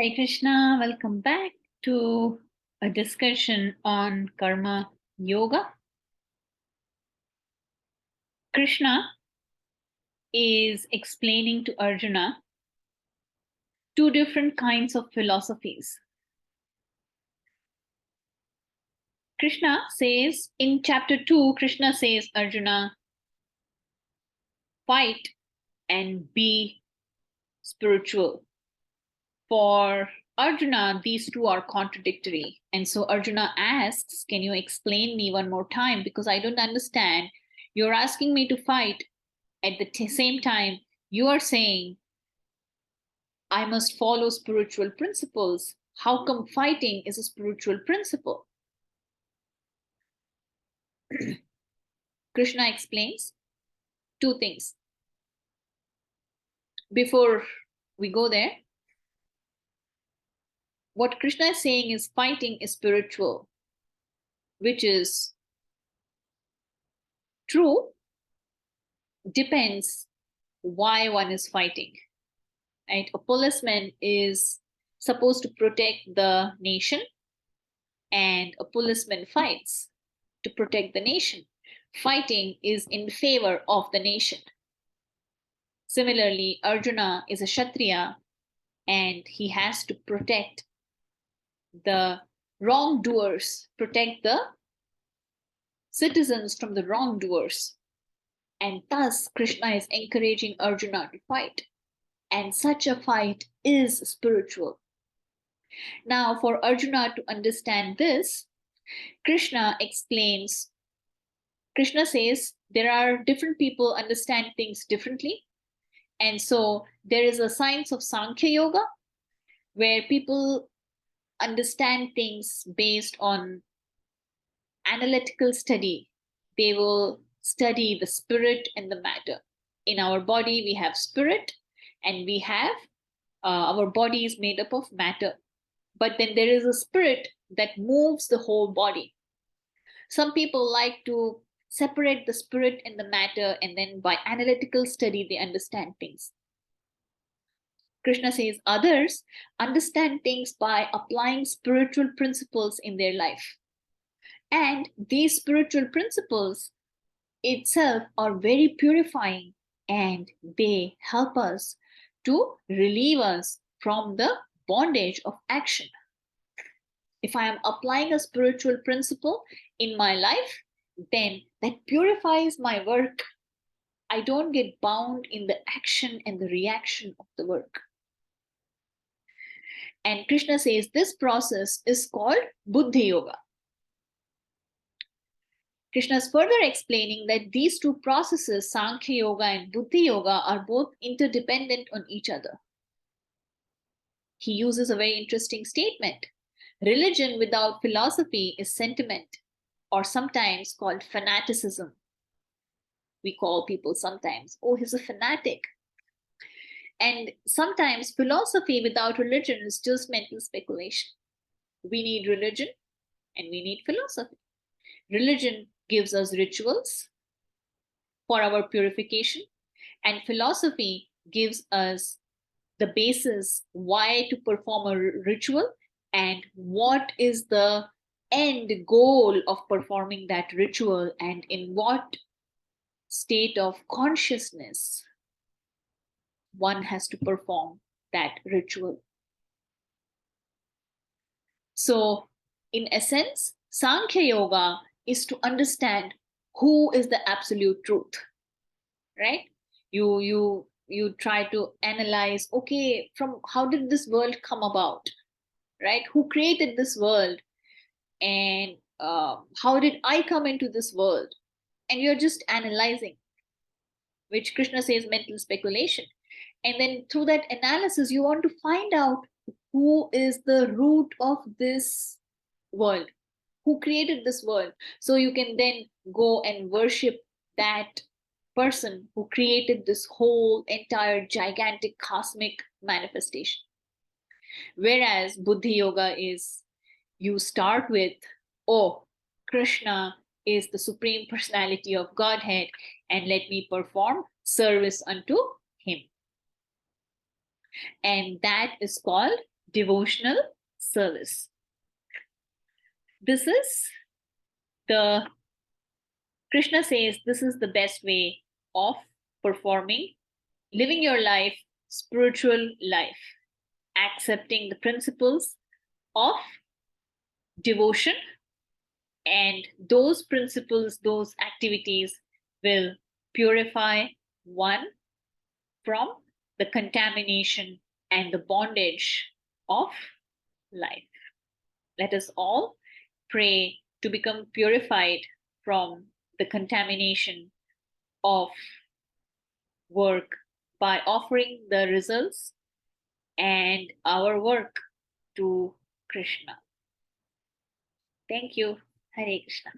Hi Krishna, welcome back to a discussion on karma yoga. Krishna is explaining to Arjuna two different kinds of philosophies. Krishna says in chapter 2, Krishna says, Arjuna, fight and be spiritual. For Arjuna, these two are contradictory. And so Arjuna asks, can you explain me one more time? Because I don't understand. You're asking me to fight. At the same time, you are saying, I must follow spiritual principles. How come fighting is a spiritual principle? Krishna explains two things. Before we go there, what Krishna is saying is fighting is spiritual, which is true, depends why one is fighting. Right? A policeman is supposed to protect the nation, and a policeman fights to protect the nation. Fighting is in favor of the nation. Similarly, Arjuna is a Kshatriya and he has to protect the wrongdoers, protect the citizens from the wrongdoers. And thus, Krishna is encouraging Arjuna to fight. And such a fight is spiritual. Now, for Arjuna to understand this, Krishna explains, Krishna says there are different people understand things differently. And so there is a science of Sankhya Yoga where people understand things based on analytical study. They will study the spirit and the matter. In our body, we have spirit and we have our body is made up of matter. But then there is a spirit that moves the whole body. Some people like to separate the spirit and the matter, and then by analytical study, they understand things. Krishna says others understand things by applying spiritual principles in their life. And these spiritual principles itself are very purifying and they help us to relieve us from the bondage of action. If I am applying a spiritual principle in my life, then that purifies my work. I don't get bound in the action and the reaction of the work. And Krishna says this process is called Buddhi Yoga. Krishna is further explaining that these two processes, Sankhya Yoga and Buddhi Yoga, are both interdependent on each other. He uses a very interesting statement. Religion without philosophy is sentiment, or sometimes called fanaticism. We call people sometimes, oh, he's a fanatic. And sometimes philosophy without religion is just mental speculation. We need religion and we need philosophy. Religion gives us rituals for our purification, and philosophy gives us the basis why to perform a ritual and what is the end goal of performing that ritual and in what state of consciousness one has to perform that ritual. So, in essence, Sankhya Yoga is to understand who is the absolute truth, right? You try to analyze, okay, from how did this world come about, right? Who created this world, and how did I come into this world? And you're just analyzing, which Krishna says mental speculation. And then through that analysis, you want to find out who is the root of this world, who created this world. So you can then go and worship that person who created this whole entire gigantic cosmic manifestation. Whereas Buddhi Yoga is you start with, oh, Krishna is the Supreme Personality of Godhead, and let me perform service unto him. And that is called devotional service. This is the Krishna says this is the best way of performing, living your life, spiritual life, accepting the principles of devotion, and those principles, those activities will purify one from the contamination and the bondage of life. Let us all pray to become purified from the contamination of work by offering the results and our work to Krishna. Thank you. Hare Krishna.